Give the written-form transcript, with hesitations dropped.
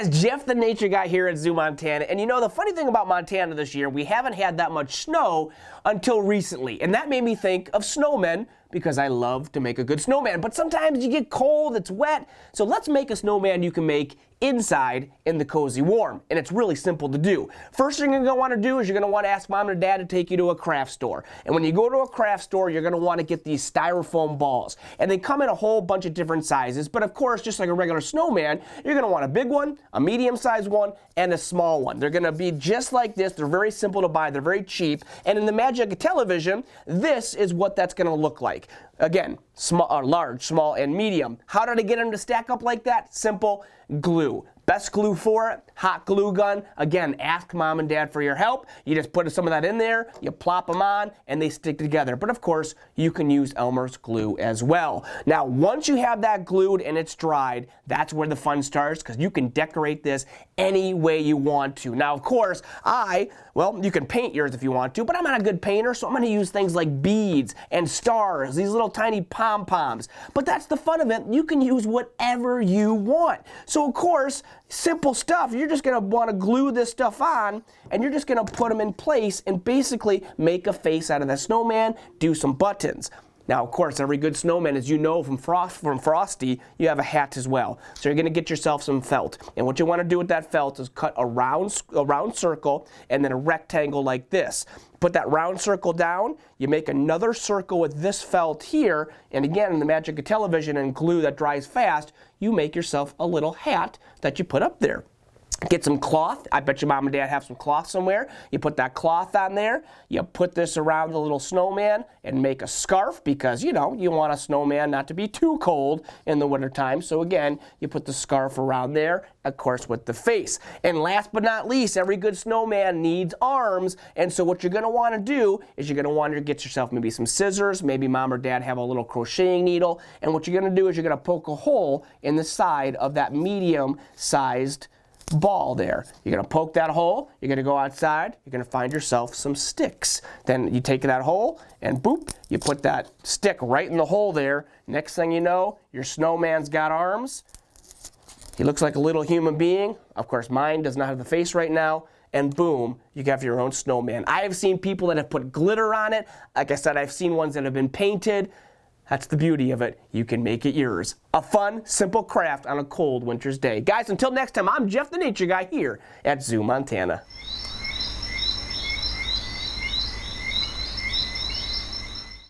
guys, Jeff the Nature Guy here at Zoo Montana. And you know, the funny thing about Montana this year, we haven't had that much snow until recently. And that made me think of snowmen because I love to make a good snowman. But sometimes you get cold, it's wet. So let's make a snowman you can make inside in the cozy warm. And it's really simple to do. First thing you're going to want to do is you're going to want to ask mom and dad to take you to a craft store. And when you go to a craft store, you're going to want to get these styrofoam balls. And they come in a whole bunch of different sizes. But of course, just like a regular snowman, you're going to want a big one, a medium-sized one, and a small one. They're going to be just like this. They're very simple to buy. They're very cheap. And in the magic of television, this is what that's going to look like. Again, large, small, and medium. How did I get them to stack up like that? Simple. Glue. Best glue for it, hot glue gun. Again, ask mom and dad for your help. You just put some of that in there, you plop them on, and they stick together. But of course, you can use Elmer's glue as well. Now, once you have that glued and it's dried, that's where the fun starts, because you can decorate this any way you want to. Now, of course, you can paint yours if you want to, but I'm not a good painter, so I'm going to use things like beads and stars, these little tiny pom-poms. But that's the fun of it. You can use whatever you want. So, of course, simple stuff. You're just going to want to glue this stuff on, and you're just going to put them in place and basically make a face out of the snowman, do some buttons. Now, of course, every good snowman, as you know from Frosty, you have a hat as well. So you're going to get yourself some felt. And what you want to do with that felt is cut a round circle and then a rectangle like this. Put that round circle down, you make another circle with this felt here, and again, in the magic of television and glue that dries fast, you make yourself a little hat that you put up there. Get some cloth. I bet your mom and dad have some cloth somewhere. You put that cloth on there. You put this around the little snowman and make a scarf because, you know, you want a snowman not to be too cold in the wintertime. So again, you put the scarf around there, of course, with the face. And last but not least, every good snowman needs arms. And so what you're going to want to do is you're going to want to get yourself maybe some scissors. Maybe mom or dad have a little crocheting needle. And what you're going to do is you're going to poke a hole in the side of that medium-sized ball there. You're going to poke that hole, you're going to go outside, you're going to find yourself some sticks. Then you take that hole and boop, you put that stick right in the hole there. Next thing you know, your snowman's got arms. He looks like a little human being. Of course, mine does not have the face right now. And boom, you have your own snowman. I have seen people that have put glitter on it. Like I said, I've seen ones that have been painted. That's the beauty of it. You can make it yours. A fun, simple craft on a cold winter's day. Guys, until next time, I'm Jeff the Nature Guy here at Zoo Montana.